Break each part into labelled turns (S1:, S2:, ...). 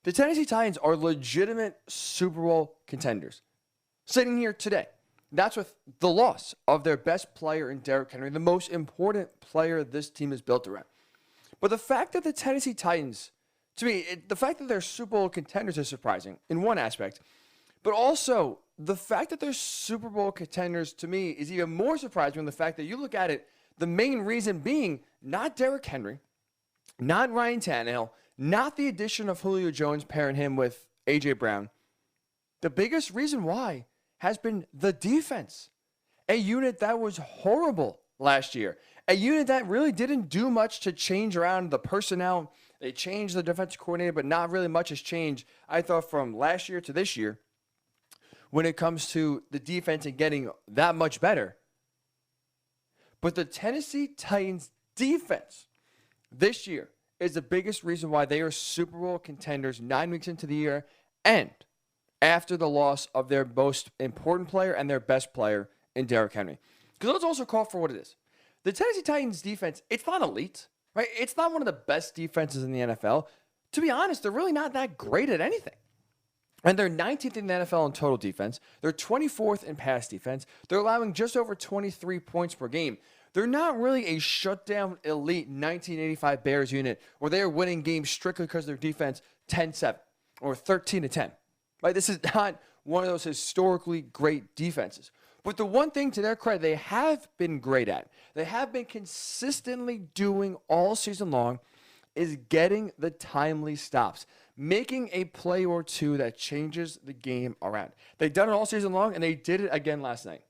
S1: The Tennessee Titans are legitimate Super Bowl contenders. Sitting here today, that's with the loss of their best player in Derrick Henry, the most important player this team is built around. But the fact that the Tennessee Titans, to me, the fact that they're Super Bowl contenders is surprising in one aspect. But also, the fact that they're Super Bowl contenders, to me, is even more surprising than the fact that you look at it, the main reason being not Derrick Henry, not Ryan Tannehill, not the addition of Julio Jones pairing him with A.J. Brown. The biggest reason why has been the defense. A unit that was horrible last year. A unit that really didn't do much to change around the personnel. They changed the defensive coordinator, but not really much has changed, I thought, from last year to this year when it comes to the defense and getting that much better. But the Tennessee Titans defense this year is the biggest reason why they are Super Bowl contenders 9 weeks into the year and after the loss of their most important player and their best player in Derrick Henry. Because let's also call for what it is. The Tennessee Titans defense, it's not elite, right? It's not one of the best defenses in the NFL. To be honest, they're really not that great at anything. And they're 19th in the NFL in total defense. They're 24th in pass defense. They're allowing just over 23 points per game. They're not really a shutdown elite 1985 Bears unit where they are winning games strictly because of their defense 10-7 or 13-10. Right? This is not one of those historically great defenses. But the one thing to their credit they have been great at, they have been consistently doing all season long, is getting the timely stops, making a play or two that changes the game around. They've done it all season long, and they did it again last night.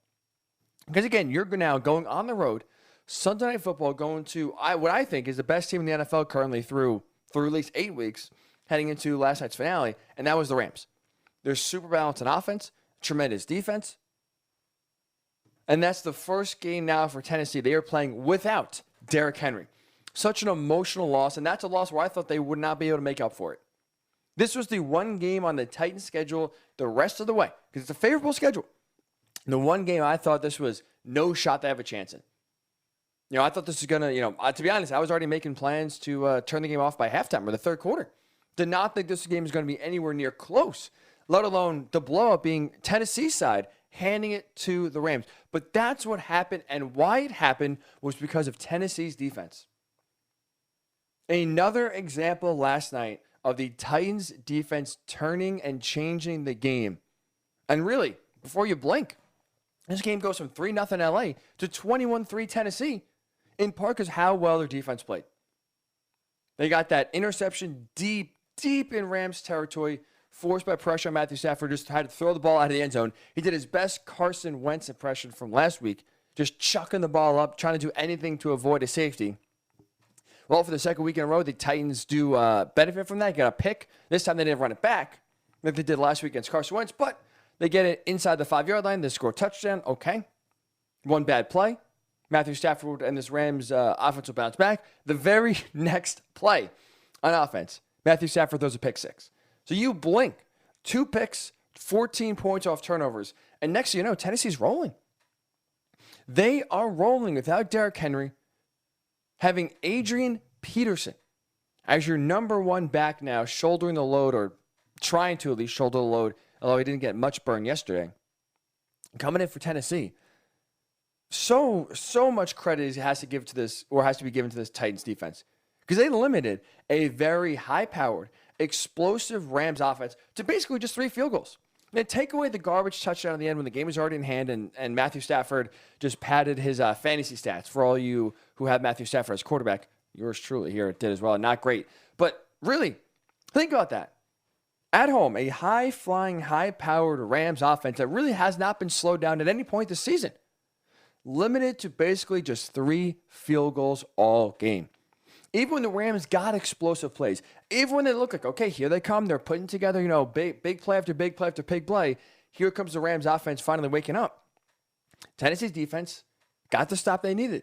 S1: Because again, you're now going on the road, Sunday Night Football, going to what I think is the best team in the NFL currently through at least 8 weeks, heading into last night's finale, and that was the Rams. They're super balanced on offense, tremendous defense, and that's the first game now for Tennessee. They are playing without Derrick Henry. Such an emotional loss, and that's a loss where I thought they would not be able to make up for it. This was the one game on the Titans schedule the rest of the way, because it's a favorable schedule. The one game I thought this was no shot to have a chance in. I thought this was going to, to be honest, I was already making plans to turn the game off by halftime or the third quarter. Did not think this game was going to be anywhere near close, let alone the blowout being Tennessee's side, handing it to the Rams. But that's what happened, and why it happened was because of Tennessee's defense. Another example last night of the Titans' defense turning and changing the game. And really, before you blink, this game goes from 3-0 LA to 21-3 Tennessee, in part because how well their defense played. They got that interception deep in Rams territory, forced by pressure on Matthew Stafford, just had to throw the ball out of the end zone. He did his best Carson Wentz impression from last week, just chucking the ball up, trying to do anything to avoid a safety. Well, for the second week in a row, the Titans do benefit from that. Got a pick. This time they didn't run it back like they did last week against Carson Wentz, but they get it inside the 5-yard line. They score a touchdown. Okay. One bad play. Matthew Stafford and this Rams offense will bounce back. The very next play on offense, Matthew Stafford throws a pick six. So you blink. 2 picks, 14 points off turnovers. And next thing you know, Tennessee's rolling. They are rolling without Derrick Henry, having Adrian Peterson as your number one back now, shouldering the load, or trying to at least shoulder the load, although he didn't get much burn yesterday. Coming in for Tennessee. So much credit has to give to this, or has to be given to this Titans defense, because they limited a very high-powered, explosive Rams offense to basically just 3 field goals. They take away the garbage touchdown at the end when the game was already in hand, and Matthew Stafford just padded his fantasy stats. For all you who have Matthew Stafford as quarterback, yours truly here did as well. Not great, but really, think about that. At home, a high-flying, high-powered Rams offense that really has not been slowed down at any point this season. Limited to basically just 3 field goals all game. Even when the Rams got explosive plays, even when they look like, okay, here they come, they're putting together, big play after big play after big play, here comes the Rams offense finally waking up. Tennessee's defense got the stop they needed.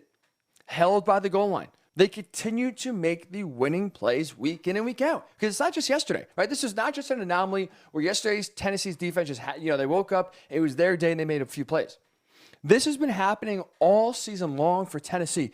S1: Held by the goal line. They continue to make the winning plays week in and week out. Because it's not just yesterday, right? This is not just an anomaly where yesterday's Tennessee's defense just had, they woke up, it was their day and they made a few plays. This has been happening all season long for Tennessee.